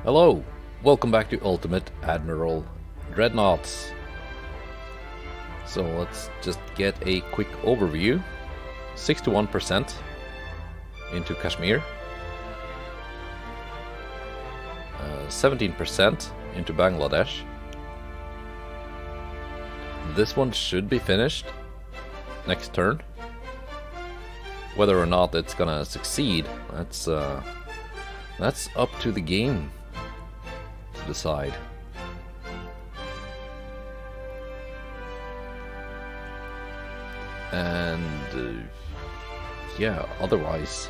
Hello, welcome back to Ultimate Admiral Dreadnoughts. So let's just get a quick overview. 61% into Kashmir, 17% into Bangladesh. This one should be finished next turn. Whether or not it's gonna succeed, that's up to the game to decide. And yeah, otherwise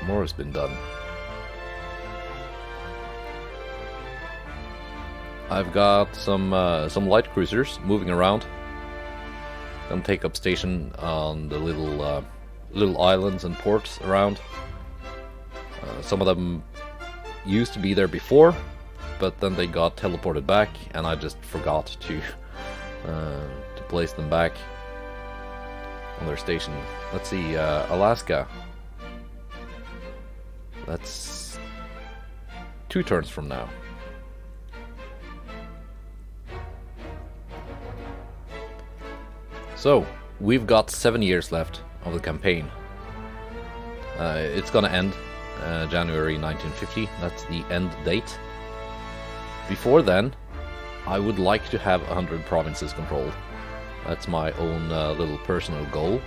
more has been done. I've got some light cruisers moving around. Gonna take up station on the little islands and ports around. Some of them used to be there before, but then they got teleported back, and I just forgot to place them back on their station. Let's see, Alaska. That's 2 turns from now. So, we've got 7 years left of the campaign. It's gonna end January 1950, that's the end date. Before then, I would like to have 100 provinces controlled. That's my own little personal goal.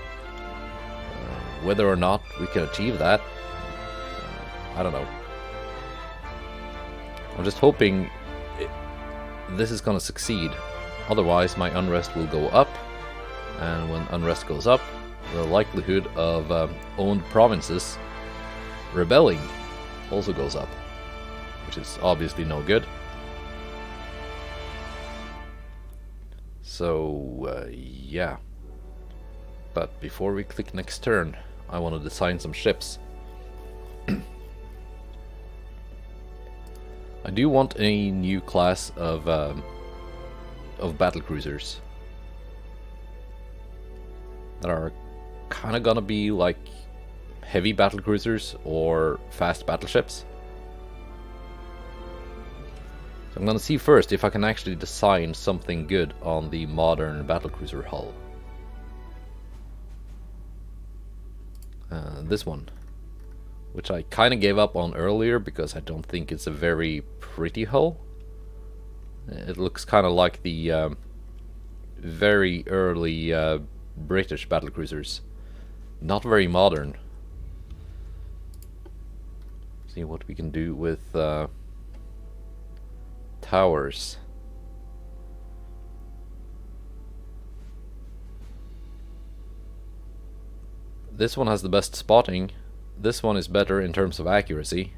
Whether or not we can achieve that, I don't know. I'm just hoping this is gonna succeed. Otherwise, my unrest will go up. And when unrest goes up, the likelihood of owned provinces rebelling also goes up, which is obviously no good. So, yeah. But before we click next turn, I want to design some ships. I do want a new class of battlecruisers that are kind of gonna be like heavy battlecruisers or fast battleships. So I'm gonna see first if I can actually design something good on the modern battlecruiser hull. This one, which I kind of gave up on earlier because I don't think it's a very pretty hull. It looks kind of like the very early British battlecruisers. Not very modern. See what we can do with towers. This one has the best spotting. This one is better in terms of accuracy.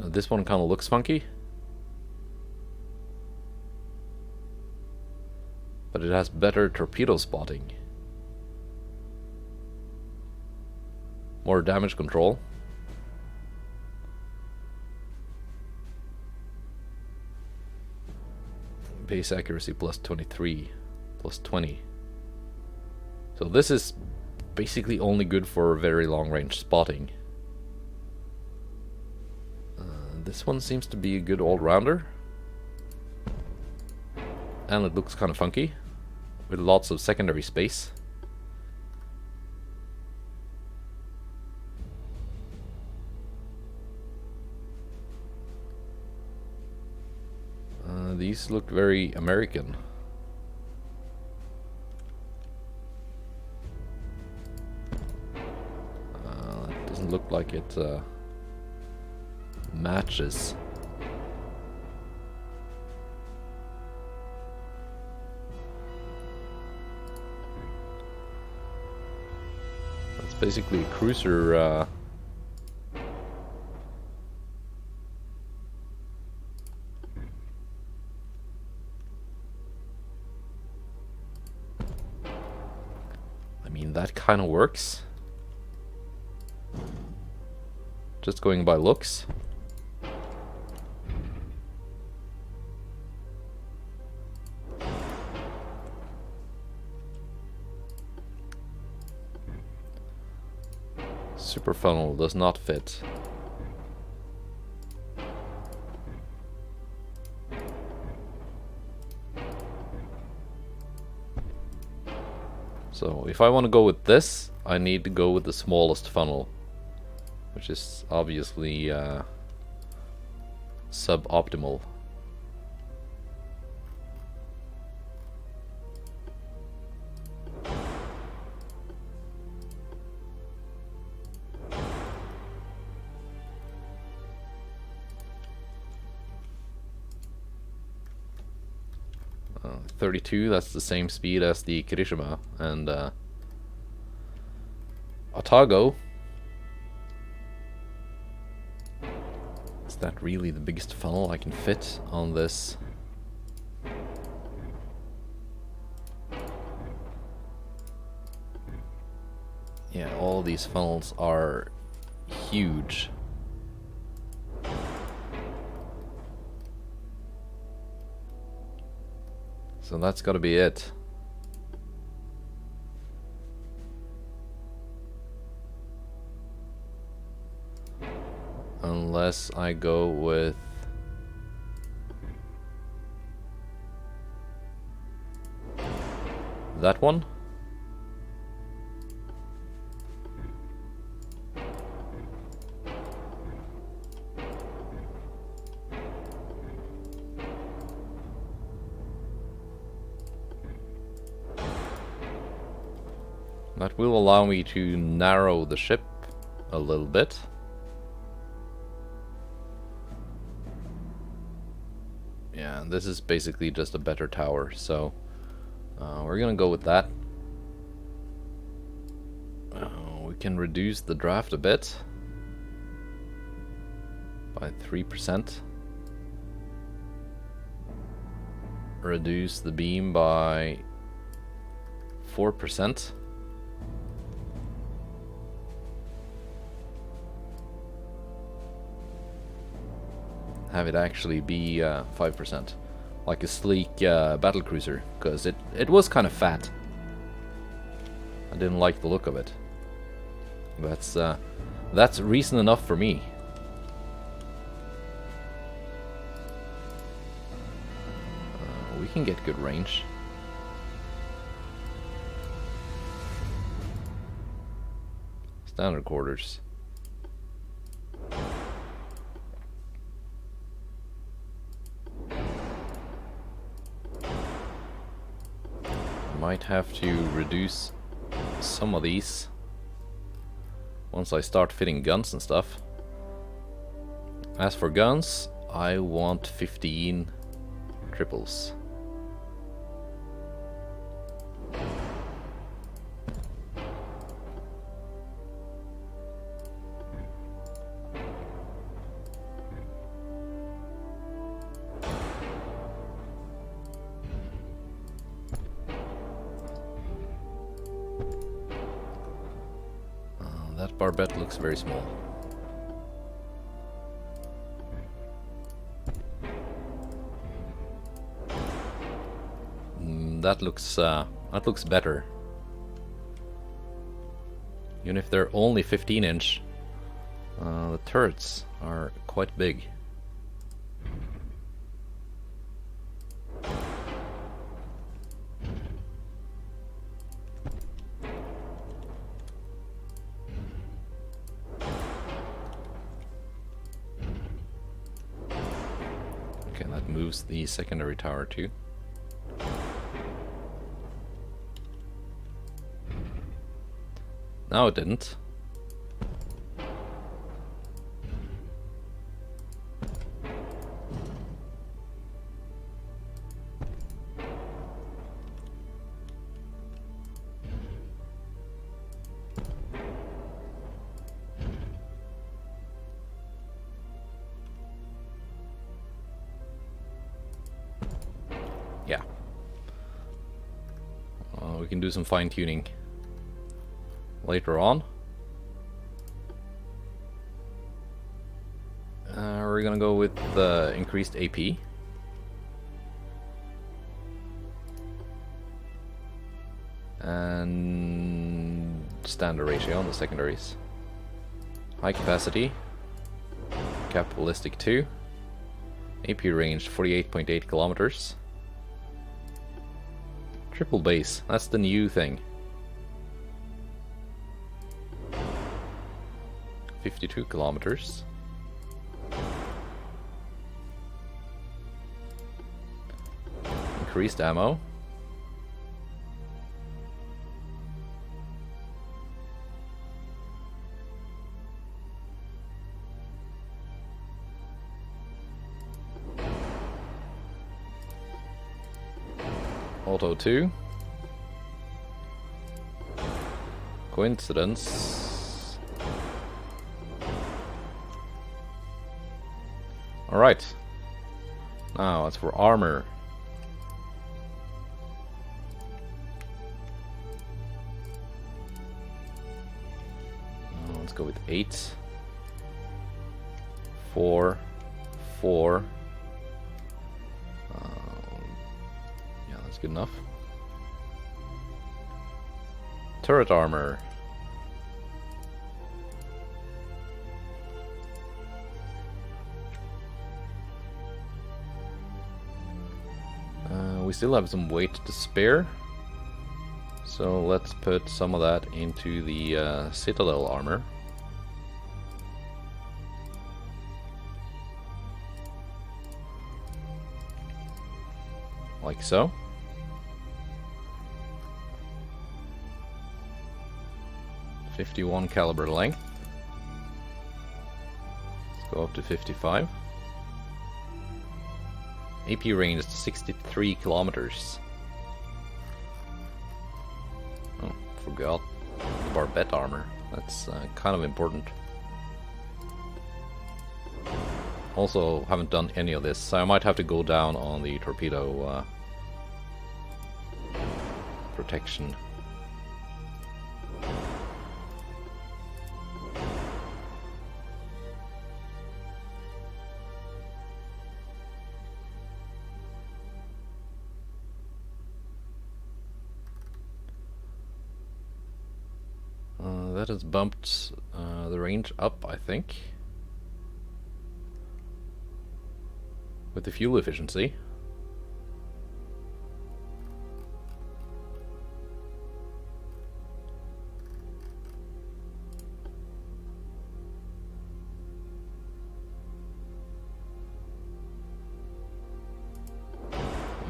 This one kind of looks funky, but it has better torpedo spotting, more damage control, base accuracy plus 23, plus 20. So this is basically only good for very long range spotting. This one seems to be a good all-rounder, and it looks kind of funky with lots of secondary space. These look very American. It doesn't look like it matches. That's basically a cruiser. I mean, that kind of works. Just going by looks. super funnel does not fit. So if I want to go with this, I need to go with the smallest funnel, which is obviously suboptimal. Uh, 32, that's the same speed as the Kirishima, and Otago. Is that really the biggest funnel I can fit on this? Yeah, all these funnels are huge. So that's gotta be it. Unless I go with that one. That will allow me to narrow the ship a little bit. Yeah, this is basically just a better tower, so we're gonna go with that. We can reduce the draft a bit by 3%. Reduce the beam by 4%. Have it actually be 5%, like a sleek battlecruiser, because it was kind of fat. I didn't like the look of it. That's reason enough for me. We can get good range. Standard quarters. Might have to reduce some of these once I start fitting guns and stuff. As for guns, I want 15 triples. That barbette looks very small. That looks better. Even if they're only 15-inch, the turrets are quite big. Okay, that moves the secondary tower too. No, it didn't. Yeah. We can do some fine-tuning later on. We're gonna go with the increased AP. And standard ratio on the secondaries. High capacity. Cap ballistic 2. AP range 48.8 kilometers. Triple base, that's the new thing. 52 kilometers. Increased ammo. Auto 2. Coincidence. Alright. Now as for armor. Let's go with 8. 4. 4. Yeah, that's good enough. Turret armor. We still have some weight to spare, so let's put some of that into the Citadel armor. Like so. .51 caliber length. Let's go up to 55. AP range is 63 kilometers. Oh, forgot the barbette armor. That's kind of important. Also, haven't done any of this, so I might have to go down on the torpedo protection. That has bumped the range up, I think, with the fuel efficiency.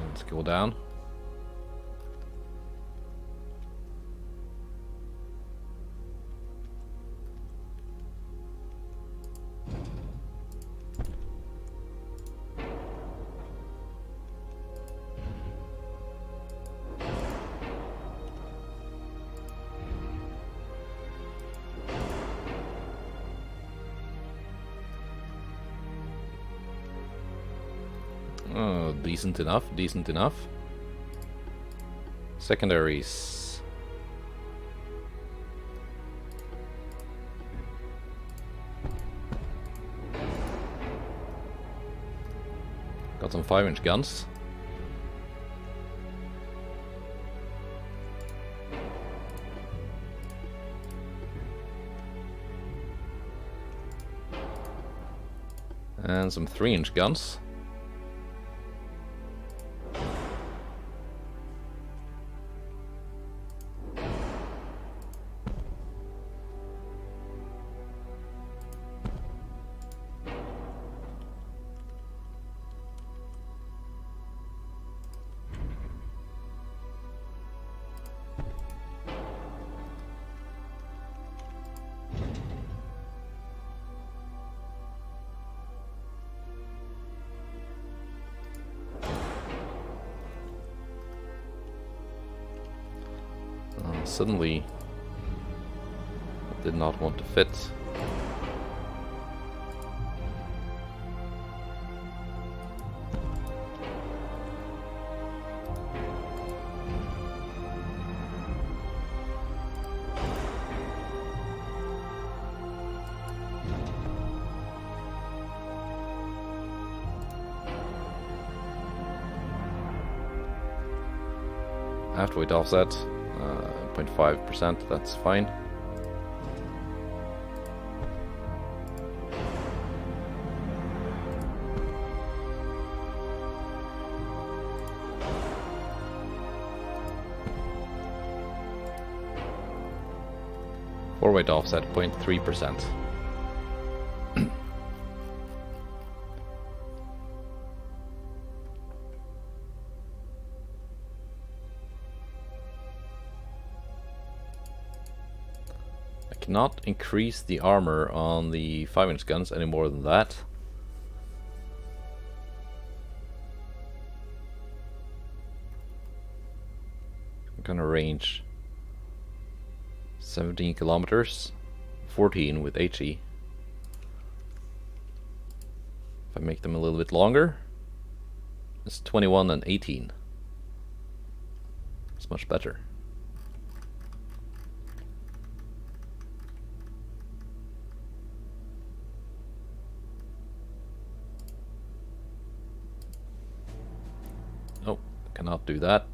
Let's go down. Oh, decent enough, decent enough. Secondaries. Got some 5-inch guns. And some 3-inch guns. Suddenly, I did not want to fit. After weight offset, 0.5%, that's fine. Forward offset 0.3%. I cannot increase the armor on the 5-inch guns any more than that. I'm gonna range 17 kilometers, 14 with HE. If I make them a little bit longer, it's 21 and 18. It's much better. Oh, cannot do that.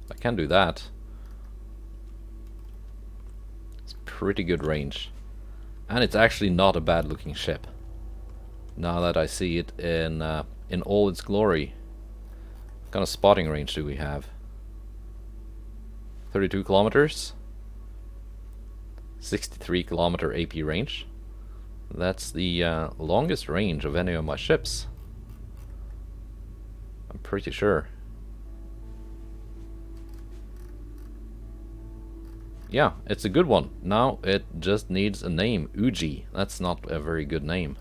I can do that. It's pretty good range. And it's actually not a bad looking ship. Now that I see it in all its glory. What kind of spotting range do we have? 32 kilometers. 63 kilometer AP range. That's the longest range of any of my ships. I'm pretty sure. Yeah, it's a good one. Now it just needs a name. Uji. That's not a very good name.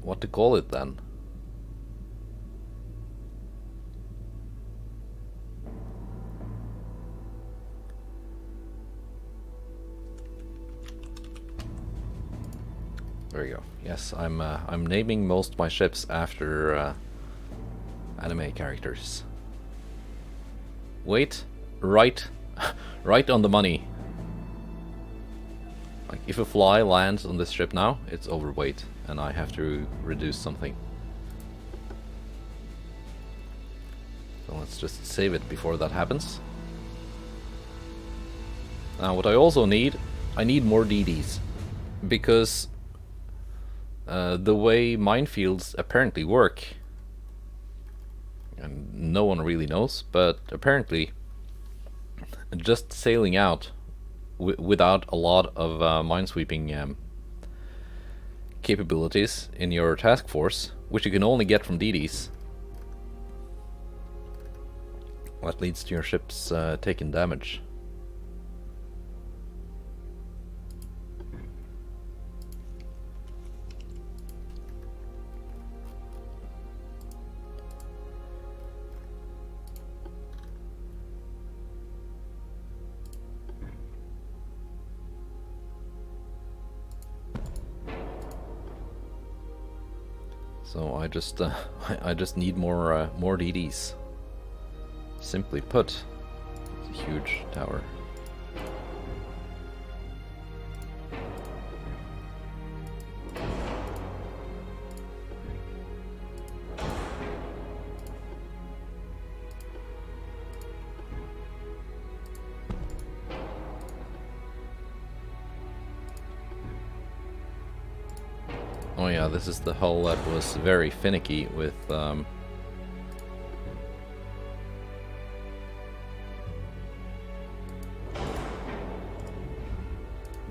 What to call it then? There we go. Yes, I'm naming most of my ships after anime characters. Wait, right, right on the money. Like if a fly lands on this ship now, it's overweight, and I have to reduce something. So let's just save it before that happens. Now what I also need, I need more DDs, because the way minefields apparently work, and no one really knows, but apparently just sailing out without a lot of minesweeping capabilities in your task force, which you can only get from DDs, that leads to your ships taking damage. So I just need more DDs. Simply put, it's a huge tower. Oh yeah, this is the hull that was very finicky with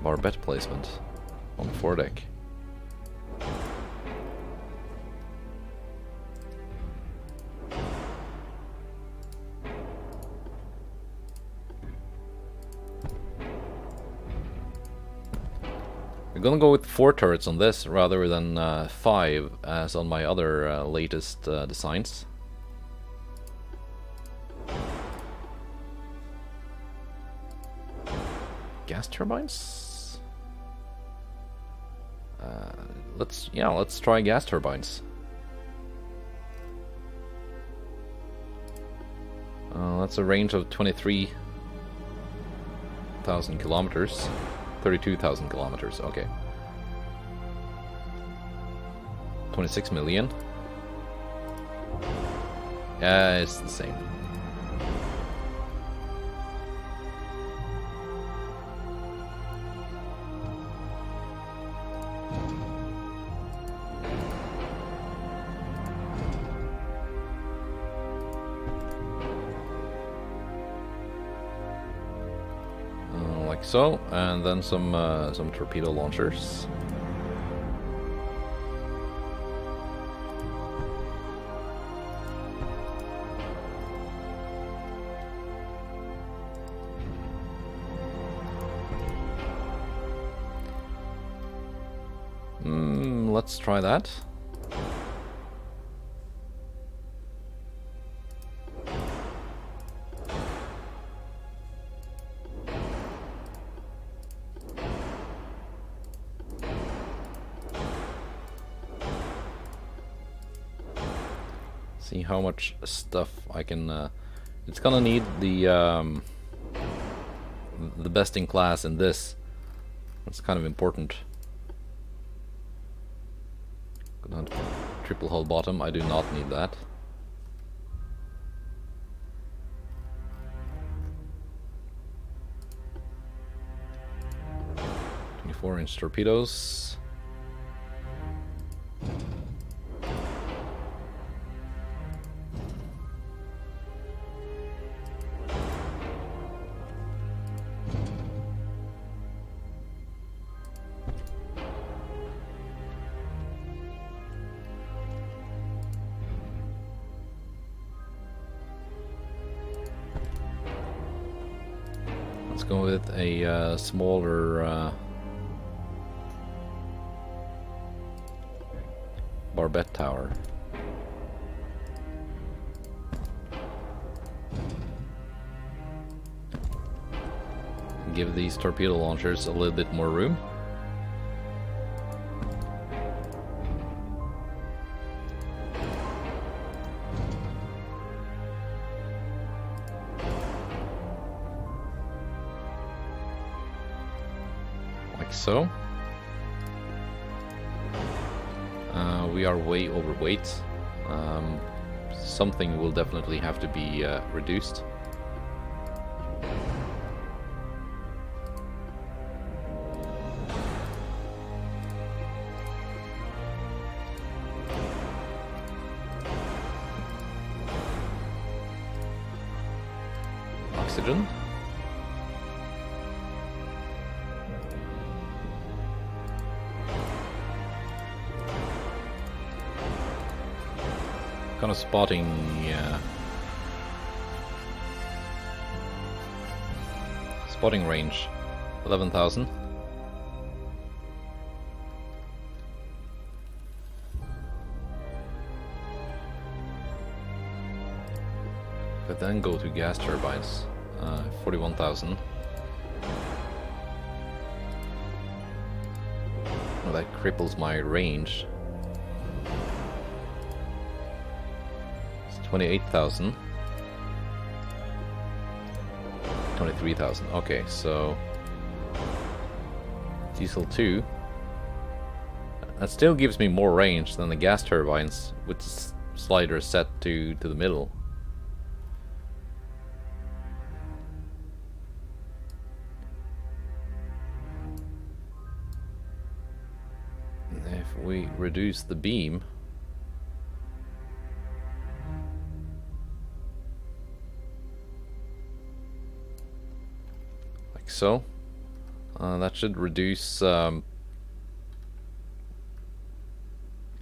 barbette placement on the foredeck. I'm gonna go with 4 turrets on this rather than 5 as on my other latest designs. Gas turbines? Let's try gas turbines. That's a range of 23,000 kilometers. 32,000 kilometers, okay. 26 million. Yeah, it's the same. Like so, and then some torpedo launchers. Let's try that. See how much stuff I can. It's gonna need the best in class in this. That's kind of important. Triple hull bottom. I do not need that. 24-inch torpedoes. Let's go with a smaller barbette tower. Give these torpedo launchers a little bit more room. Like so. We are way overweight. Something will definitely have to be reduced. Oxygen. Kind of spotting, spotting range, 11,000. But then go to gas turbines, 41,000. Well, that cripples my range. 28,000. 23,000. Okay, so diesel 2. That still gives me more range than the gas turbines with the slider set to the middle. If we reduce the beam, like so, that should reduce how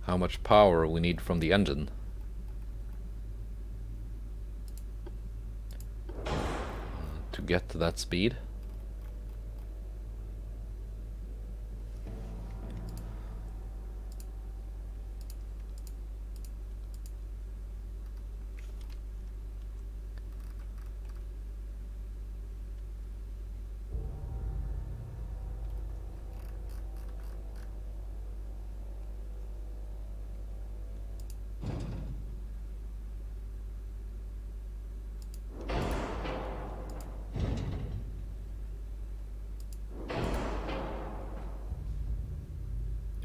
much power we need from the engine. To get to that speed.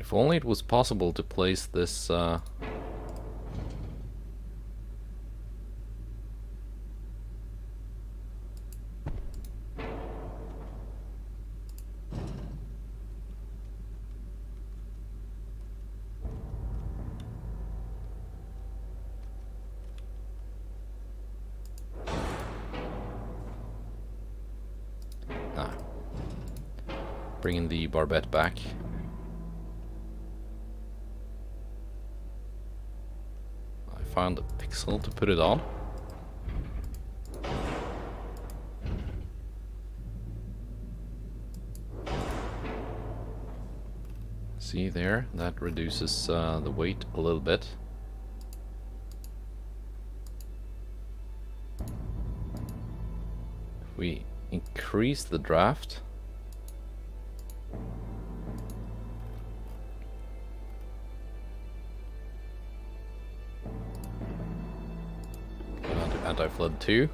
If only it was possible to place this... bringing the barbette back. I found a pixel to put it on. See there, that reduces the weight a little bit. If we increase the draft, anti-flood 2,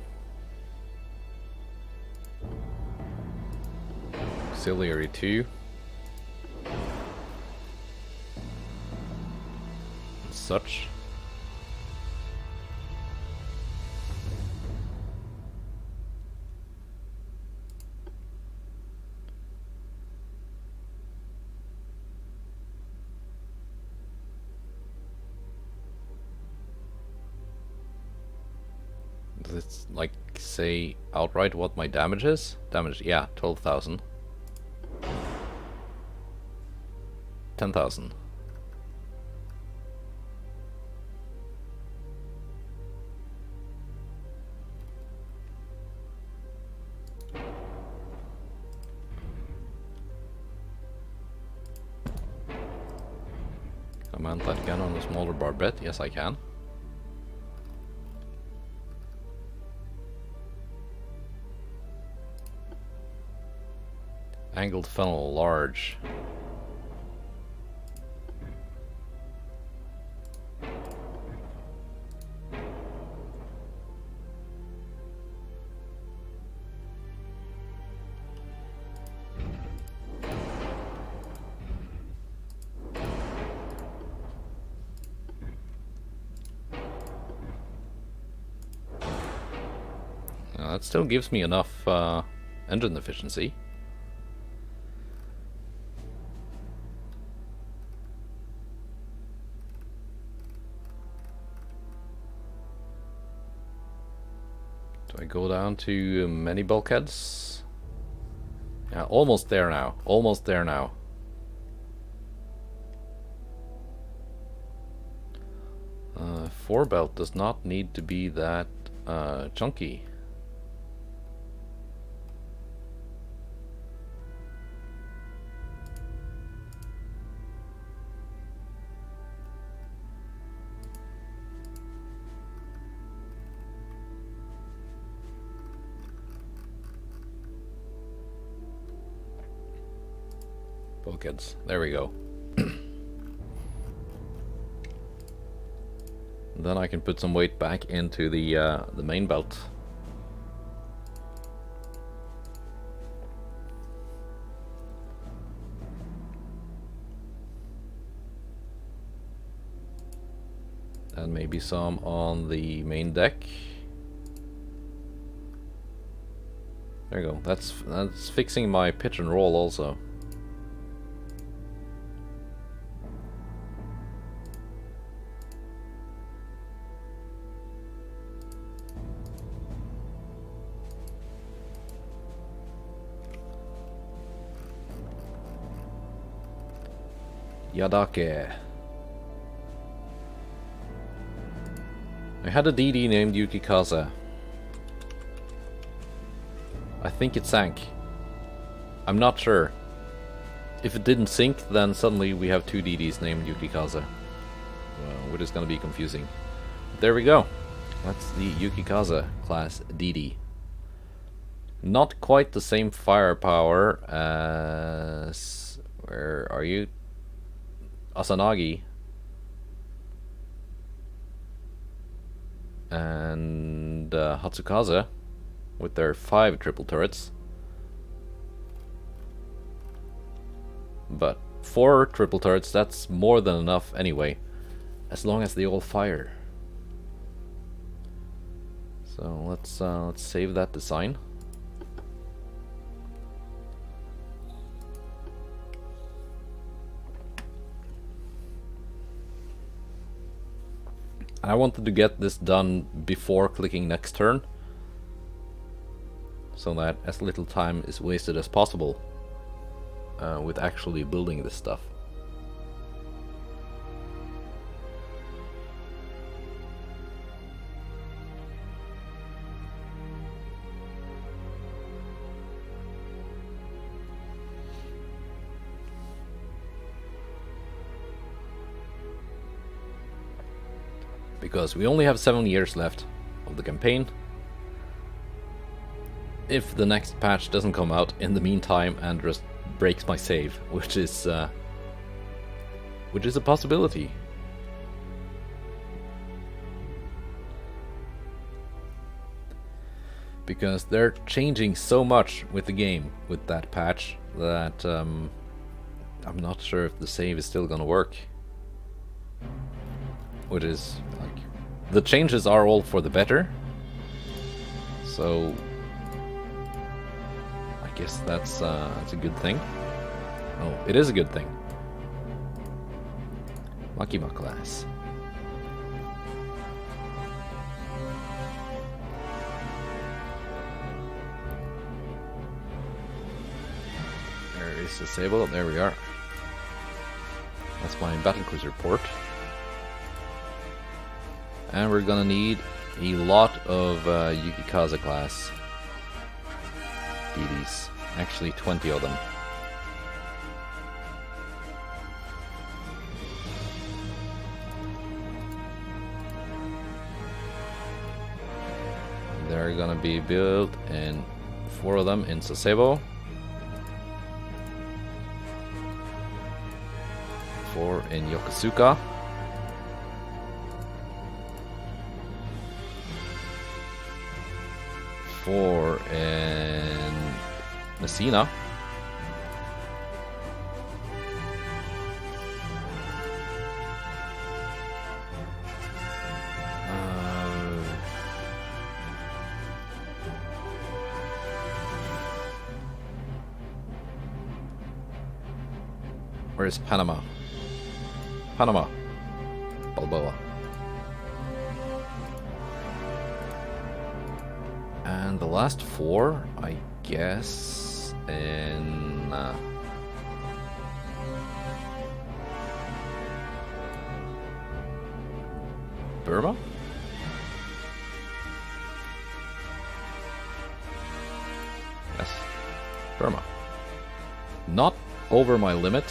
auxiliary 2, and such. Does it, like, say outright what my damage is? Damage, yeah, 12,000. 10,000. Can I mount that gun on a smaller barbette? Yes, I can. Angled funnel, large. That still gives me enough engine efficiency. Do I go down to many bulkheads? Yeah, almost there now. Almost there now. Four belt does not need to be that chunky. Bulkheads. There we go. Then I can put some weight back into the main belt. And maybe some on the main deck. There you go. That's fixing my pitch and roll also. Yadake. I had a DD named Yukikaze. I think it sank. I'm not sure. If it didn't sink, then suddenly we have two DDs named Yukikaze. Well, which is gonna be confusing. There we go. That's the Yukikaze class DD. Not quite the same firepower as... Where are you? Asanagi and Hatsukaze with their 5 triple turrets, but 4 triple turrets, that's more than enough anyway, as long as they all fire. So let's save that design. I wanted to get this done before clicking next turn, so that as little time is wasted as possible with actually building this stuff. Because we only have 7 years left of the campaign. If the next patch doesn't come out in the meantime and just breaks my save, which is a possibility. Because they're changing so much with the game with that patch that I'm not sure if the save is still gonna work. Which is like, the changes are all for the better, so I guess that's a good thing. Oh, it is a good thing. Makima class. There is disabled. There we are. That's my battlecruiser port. And we're gonna need a lot of Yukikaza class BDs. Actually 20 of them. They're gonna be built in 4 of them in Sasebo. 4 in Yokosuka. 4 in Messina. Where's Panama? Panama. Balboa. And the last 4, I guess, in Burma? Yes, Burma. Not over my limit,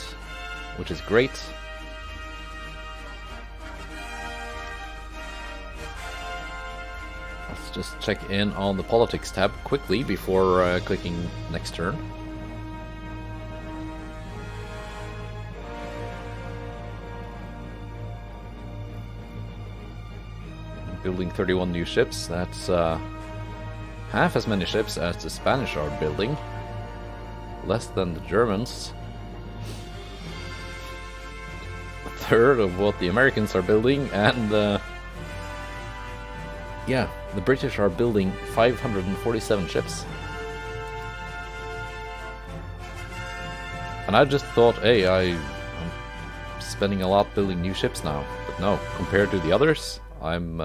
which is great. Let's just check in on the politics tab quickly before clicking next turn. Building 31 new ships. That's half as many ships as the Spanish are building. Less than the Germans. A third of what the Americans are building, and yeah, the British are building 547 ships. And I just thought, hey, I'm spending a lot building new ships now. But no, compared to the others, I'm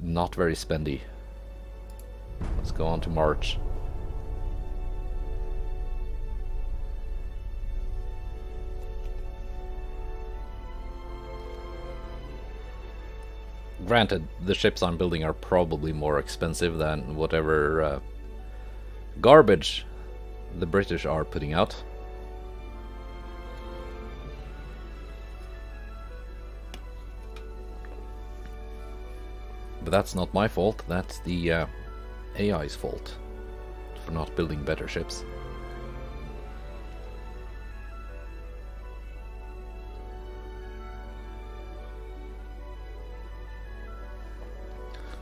not very spendy. Let's go on to March. Granted, the ships I'm building are probably more expensive than whatever garbage the British are putting out. But that's not my fault, that's the AI's fault for not building better ships.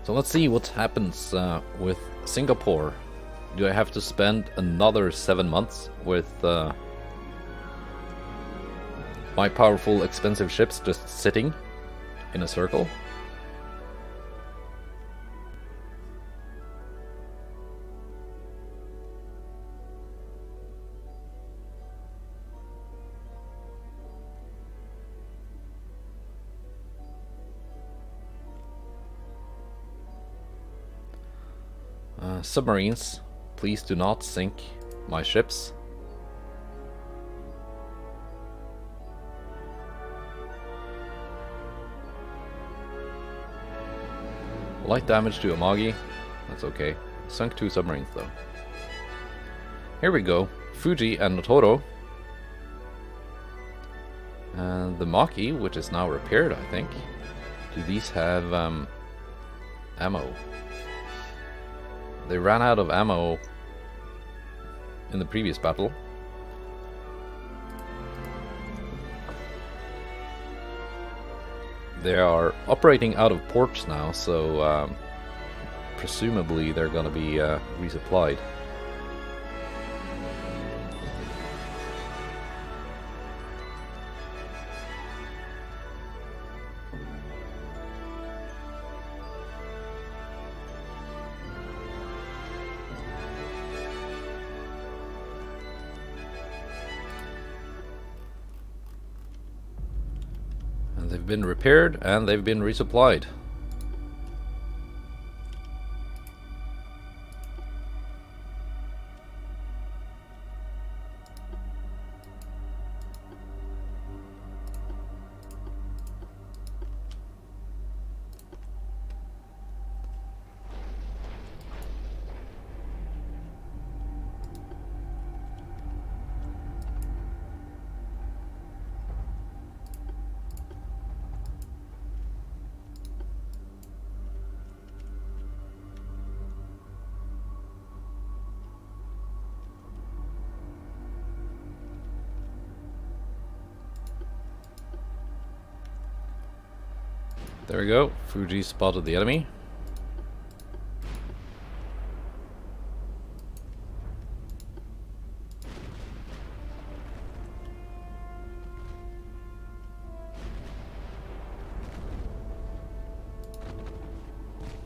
So let's see what happens with Singapore. Do I have to spend another 7 months with my powerful, expensive ships just sitting in a circle. Submarines, please do not sink my ships. Light damage to Amagi, that's okay. Sunk 2 submarines though. Here we go, Fuji and Notoro. And the Maki, which is now repaired, I think. Do these have ammo? They ran out of ammo in the previous battle. They are operating out of ports now, so presumably they're going to be resupplied. They've been repaired and they've been resupplied. There we go, Fuji spotted the enemy.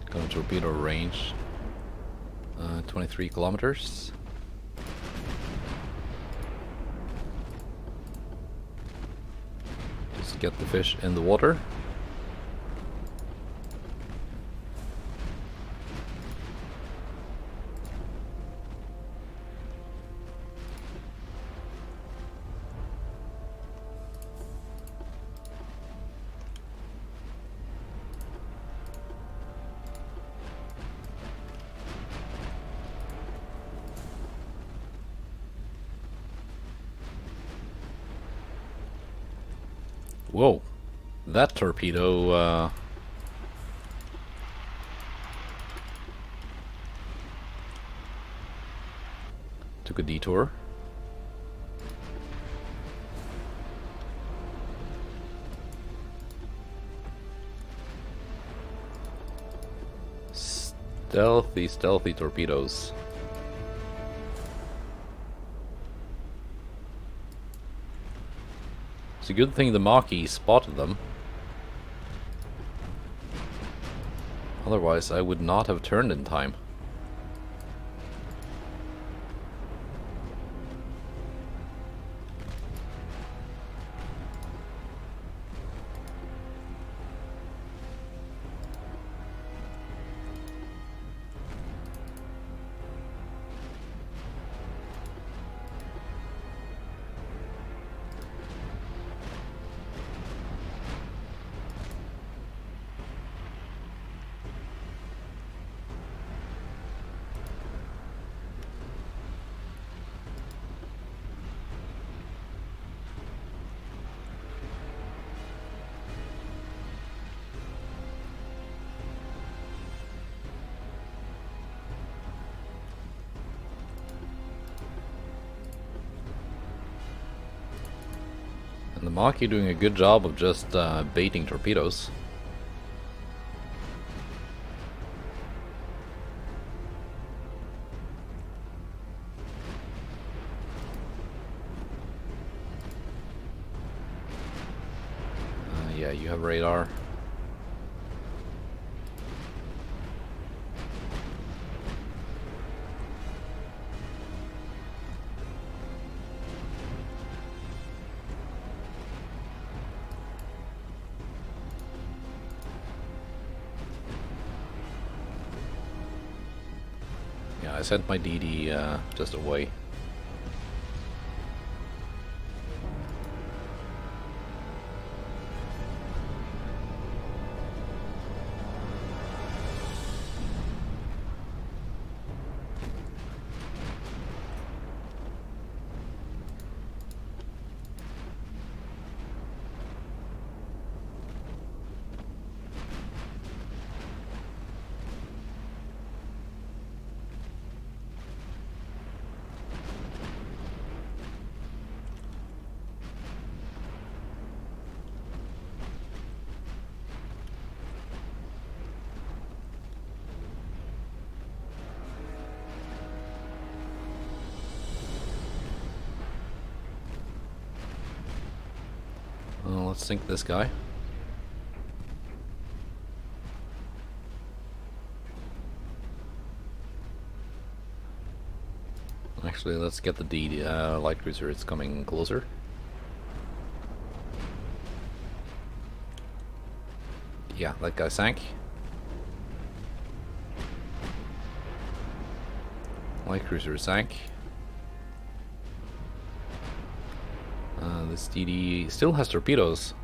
Got a torpedo range, 23 kilometers. Just get the fish in the water. Whoa, that torpedo took a detour. Stealthy, stealthy torpedoes. It's a good thing the Maki spotted them. Otherwise, I would not have turned in time. And the Maki doing a good job of just baiting torpedoes. Yeah, you have radar. Yeah, I sent my DD just away. Let's sink this guy. Actually, let's get the DD light cruiser. It's coming closer. Yeah, that guy sank. Light cruiser sank. This DD still has torpedoes.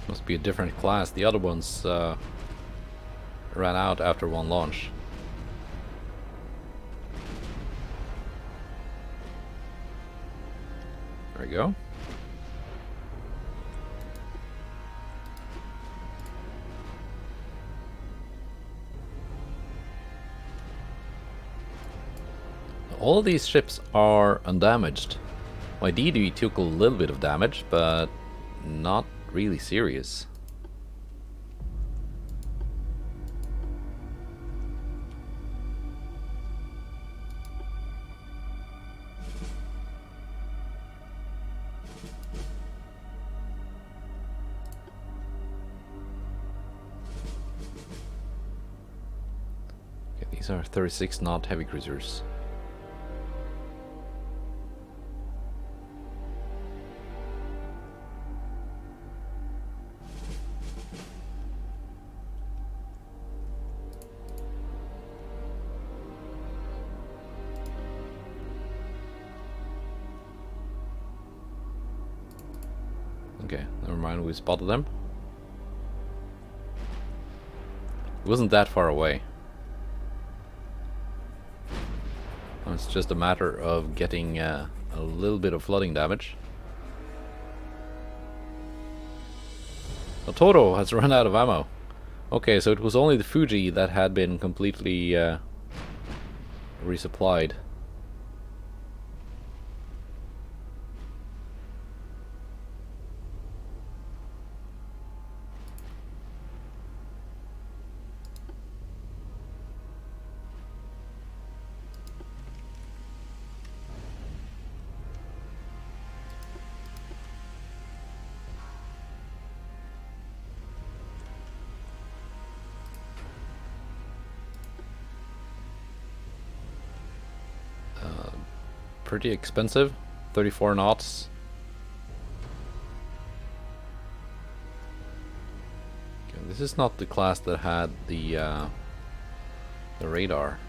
Must be a different class. The other ones ran out after one launch. There we go. All of these ships are undamaged. My DD took a little bit of damage, but not really serious. Okay, these are 36 knot heavy cruisers. Okay, never mind, we spotted them. It wasn't that far away. It's just a matter of getting a little bit of flooding damage. The Toro has run out of ammo. Okay, so it was only the Fuji that had been completely resupplied. Pretty expensive, 34 knots. Okay, this is not the class that had the radar.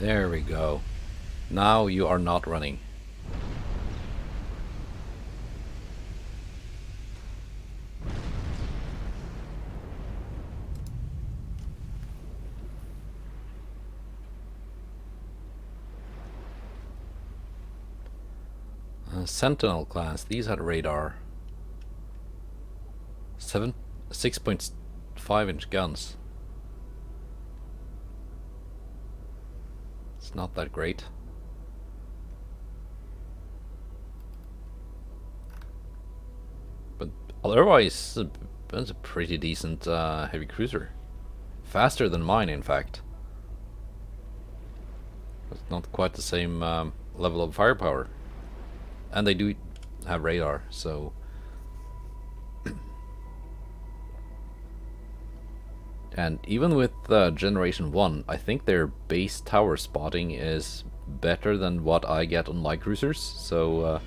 There we go. Now you are not running. Sentinel class, these had radar. 6.5-inch guns. It's not that great. But otherwise, it's a pretty decent heavy cruiser. Faster than mine, in fact. It's not quite the same level of firepower. And they do have radar, so... And even with Generation 1, I think their base tower spotting is better than what I get on light cruisers, so...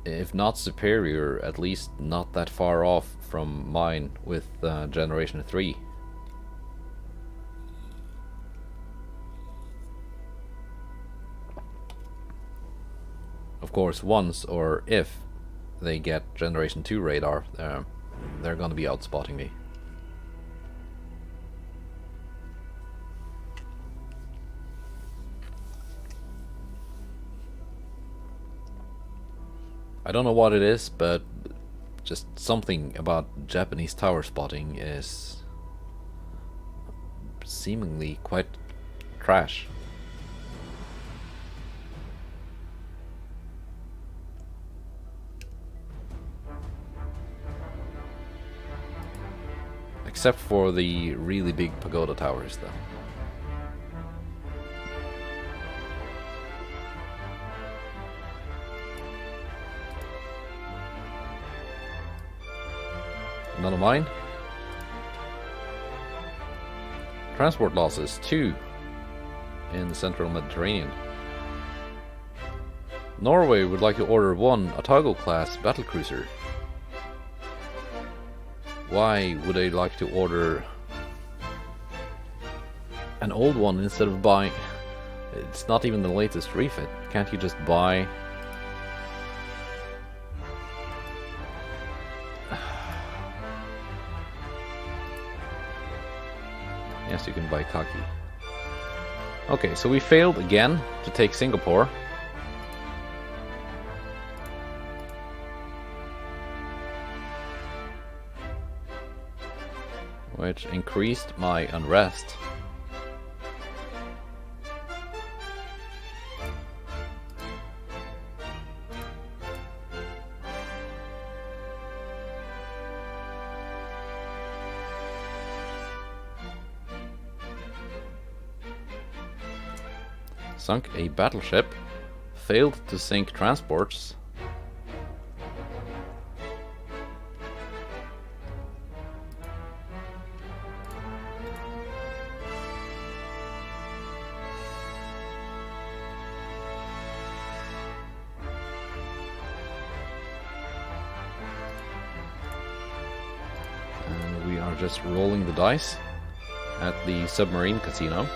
if not superior, at least not that far off from mine with Generation 3. Of course, once or if they get Generation 2 radar, they're gonna be outspotting me. I don't know what it is, but just something about Japanese tower spotting is seemingly quite trash. Except for the really big pagoda towers, though. None of mine. Transport losses, 2 in the central Mediterranean. Norway would like to order 1 Otago class battlecruiser. Why would they like to order an old one instead of buying... It's not even the latest refit. Can't you just buy... Yes, you can buy Kaki. Okay, so we failed again to take Singapore. Which increased my unrest. Sunk a battleship, failed to sink transports. And we are just rolling the dice at the submarine casino.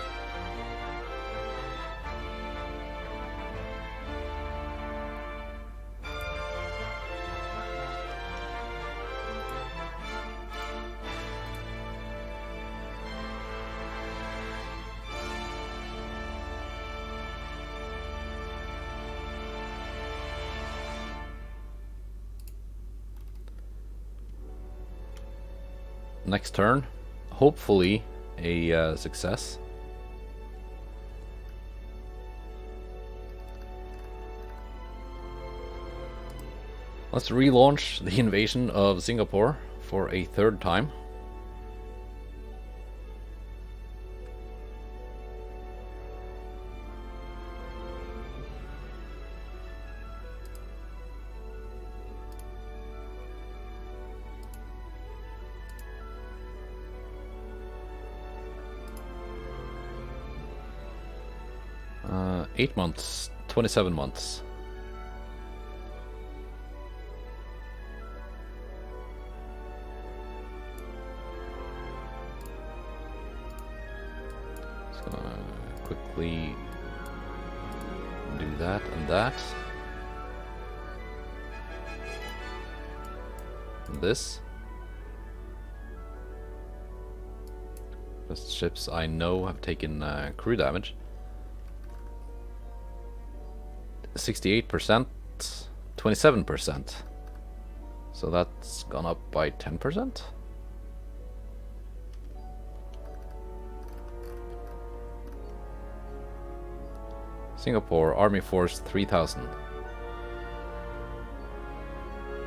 Next turn, hopefully a success. Let's relaunch the invasion of Singapore for a 3rd time. Uh, 8 months, 27 months. Just gonna quickly do that and that. And this. The ships I know have taken crew damage. 68%, 27%. So that's gone up by 10%. Singapore, Army Force 3,000.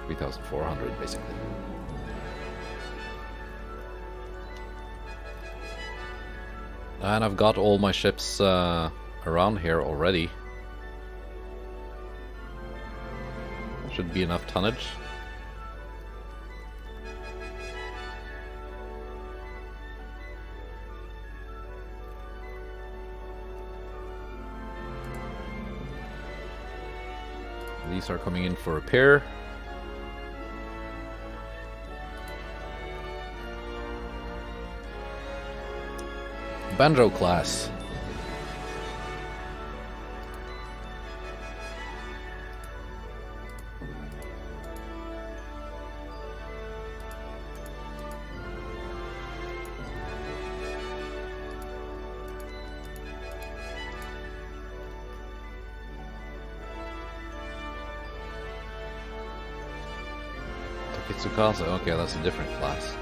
3,400 basically. And I've got all my ships around here already. Should be enough tonnage. These are coming in for repair. Banjo class. Takitsukasa, okay, that's a different class.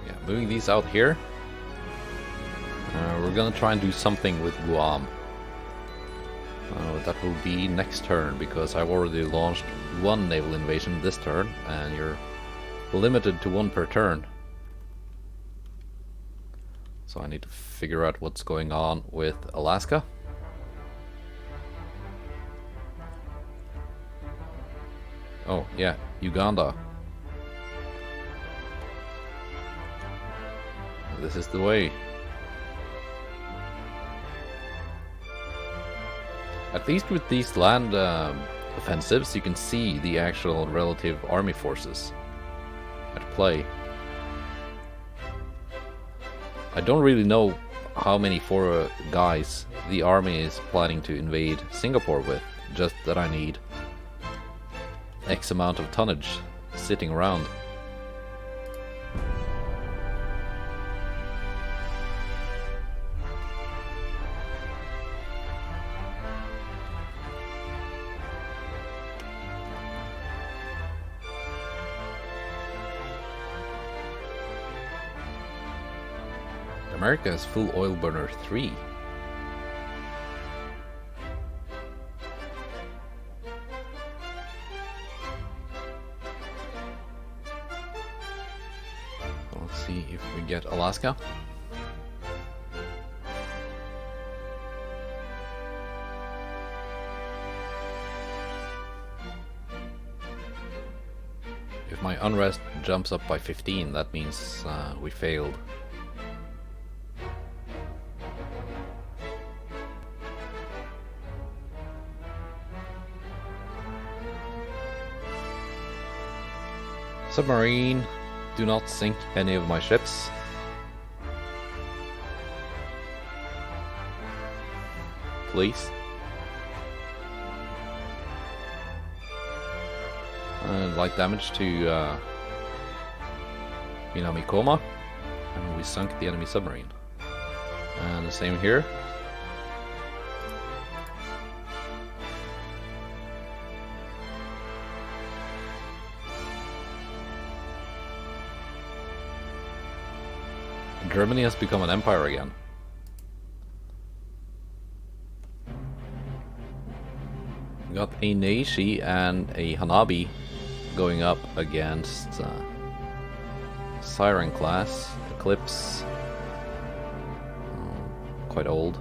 Yeah, moving these out here. We're gonna try and do something with Guam. That will be next turn, because I've already launched one naval invasion this turn, and you're limited to one per turn. So I need to figure out what's going on with Alaska. Oh, yeah, Uganda. This is the way. At least with these land offensives, you can see the actual relative army forces at play. I don't really know how many guys the army is planning to invade Singapore with, just that I need X amount of tonnage sitting around. America has full oil burner 3. Let's see if we get Alaska. If my unrest jumps up by 15, that means we failed. Submarine, do not sink any of my ships. Please. Light damage to Minamikoma, and we sunk the enemy submarine. And the same here. Germany has become an empire again. We got a Neishi and a Hanabi going up against Siren class, Eclipse. Quite old.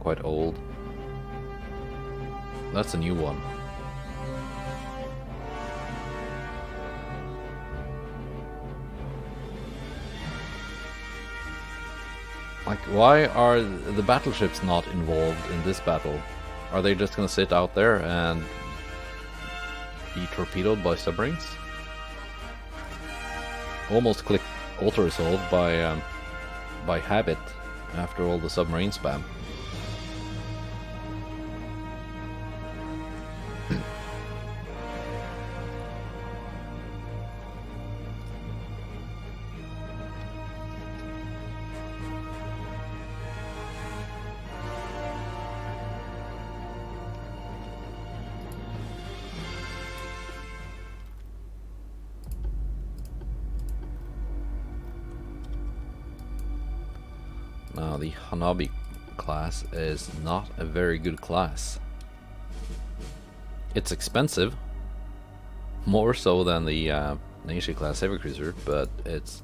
Quite old. That's a new one. Like, why are the battleships not involved in this battle? Are they just gonna sit out there and be torpedoed by submarines? Almost clicked auto-resolved by habit after all the submarine spam. Now, the Hanabi class is not a very good class. It's expensive, more so than the Naishi class heavy cruiser, but it's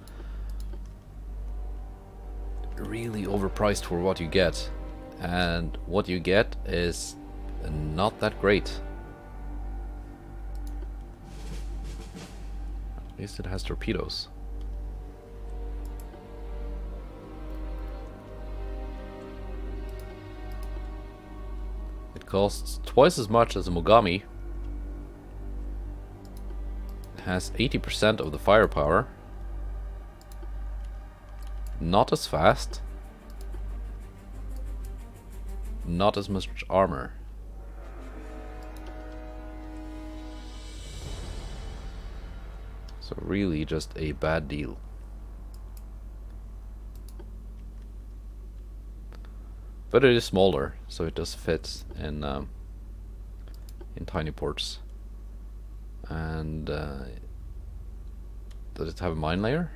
really overpriced for what you get, and what you get is not that great. At least it has torpedoes. It costs twice as much as a Mogami. It has 80% of the firepower. Not as fast. Not as much armor. So really just a bad deal. But it is smaller, so it does fit in tiny ports. And does it have a mine layer?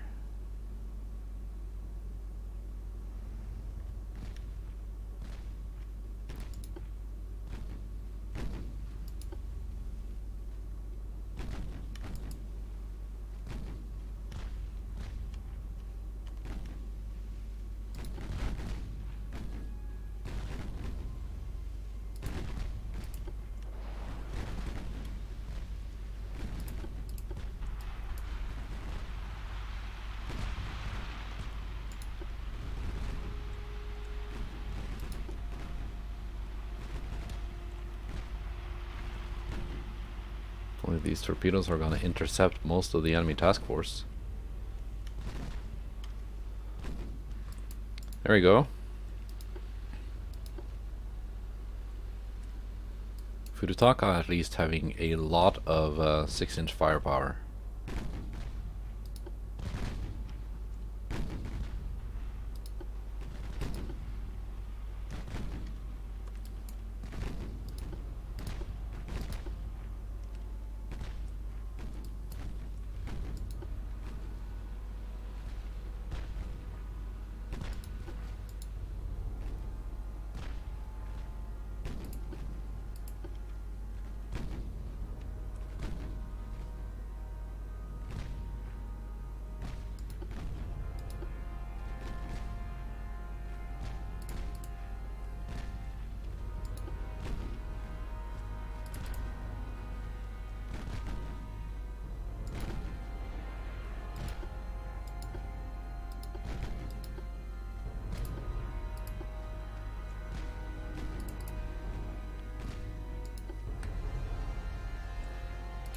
Only these torpedoes are gonna intercept most of the enemy task force. There we go. Fudutaka at least having a lot of 6-inch firepower.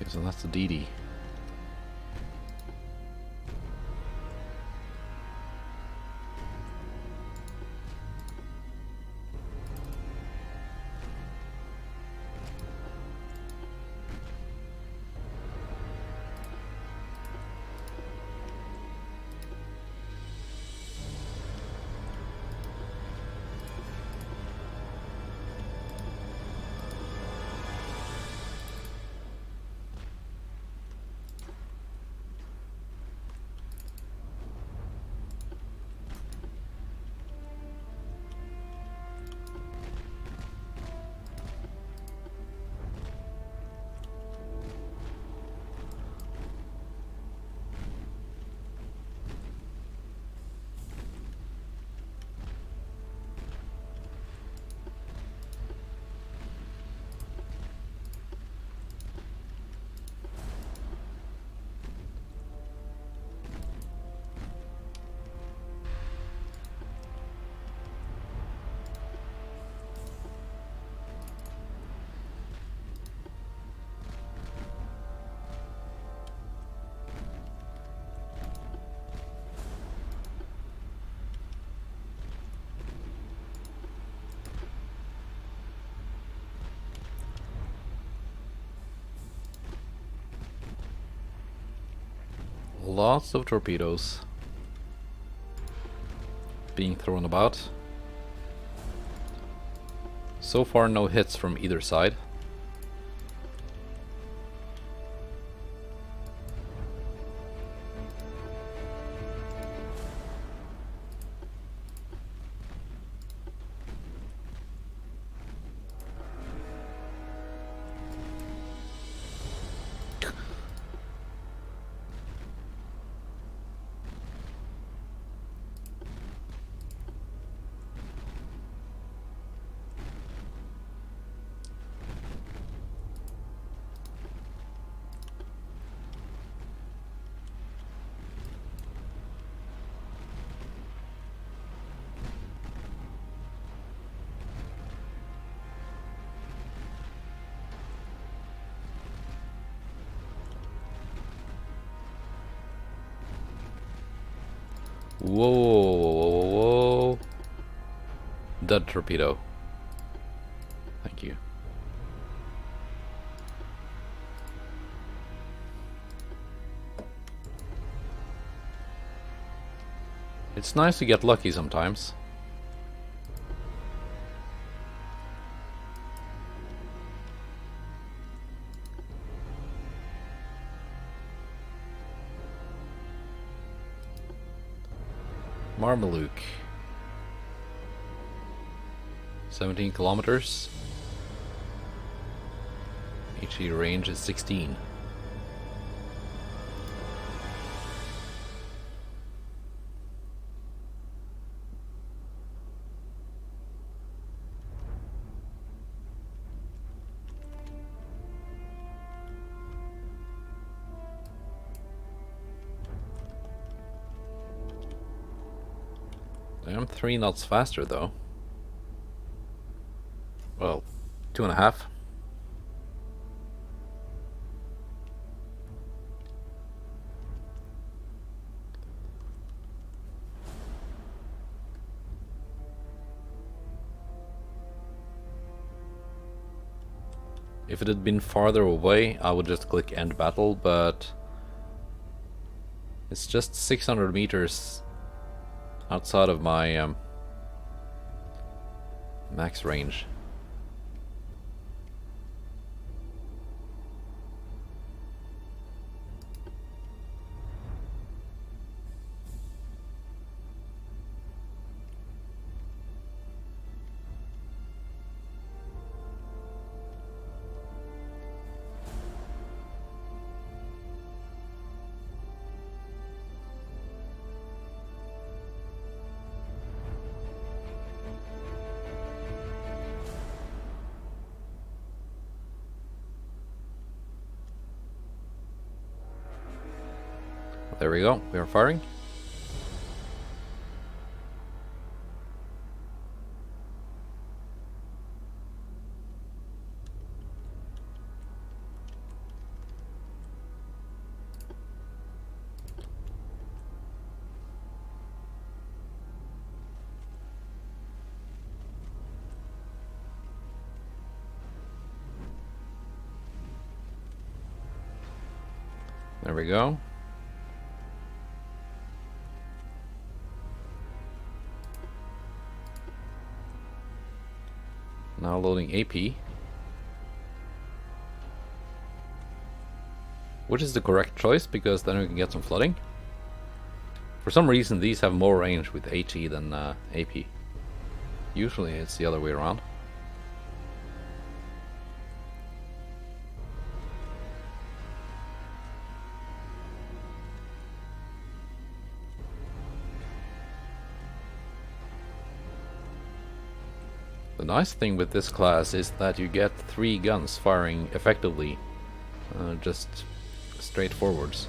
Okay, so that's the DD. Lots of torpedoes being thrown about. So far, no hits from either side. Whoa, whoa, whoa, whoa, whoa. Dead torpedo. Thank you. It's nice to get lucky sometimes. Marmaluke. 17 kilometers. HE range is 16. I am 3 knots faster though. Well, 2.5. If it had been farther away, I would just click end battle, but it's just 600 meters outside of my max range. There we go, we are firing. There we go. Now loading AP. Which is the correct choice, because then we can get some flooding. For some reason these have more range with HE than AP. Usually it's the other way around. The nice thing with this class is that you get 3 guns firing effectively, just straight forwards.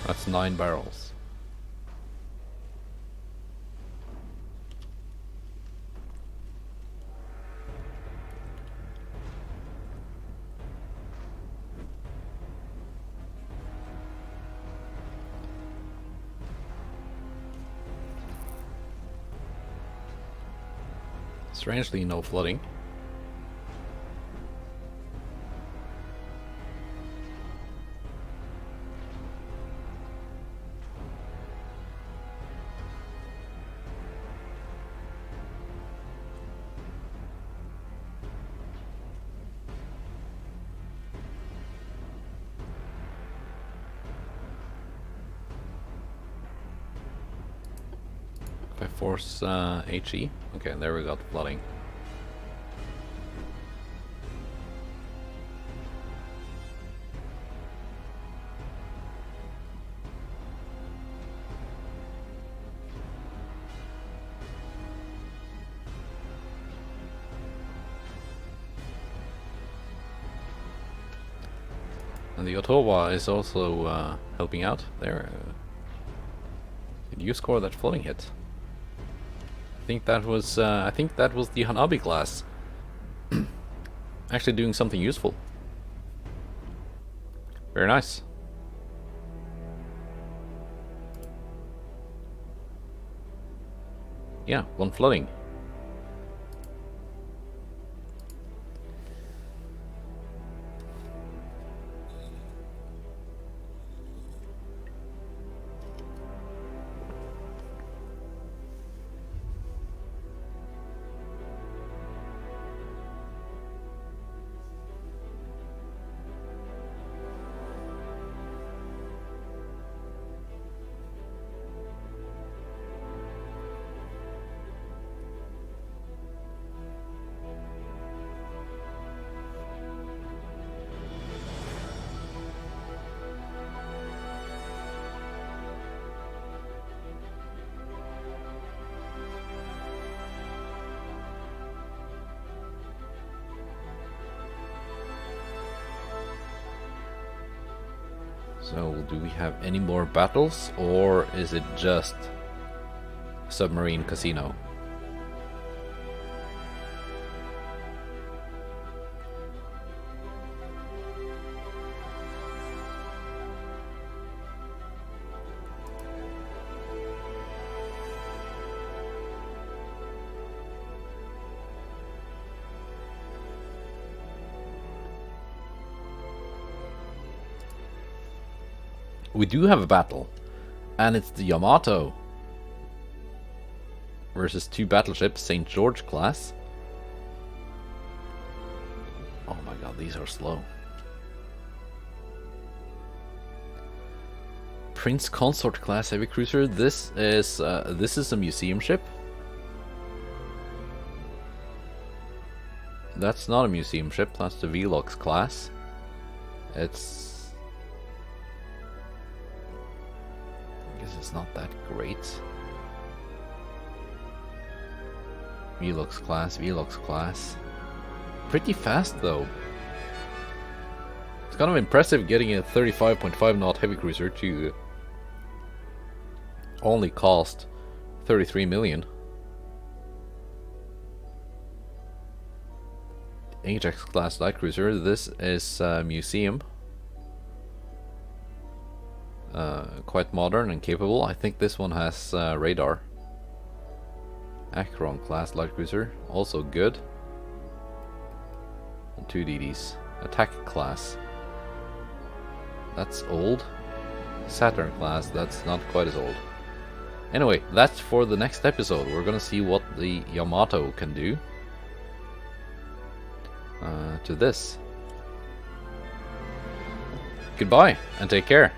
That's 9 barrels. Strangely, no flooding. Force HE. Okay, there we got flooding. And the Ottawa is also helping out there. Did you score that flooding hit? I think that was the Hanabi class actually doing something useful. Very nice. Yeah, one flooding. So, do we have any more battles, or is it just submarine casino? We do have a battle, and it's the Yamato versus two battleships, St. George class. Oh my god, these are slow. Prince Consort class heavy cruiser. This is a museum ship. That's not a museum ship. That's the Velox class. It's not that great. Velox class. Pretty fast though. It's kind of impressive getting a 35.5 knot heavy cruiser to only cost 33 million. Ajax class light cruiser. This is museum. Quite modern and capable. I think this one has radar. Acheron class light cruiser, also good. And two DDs. Attack class. That's old. Saturn class, that's not quite as old. Anyway, that's for the next episode. We're gonna see what the Yamato can do to this. Goodbye, and take care.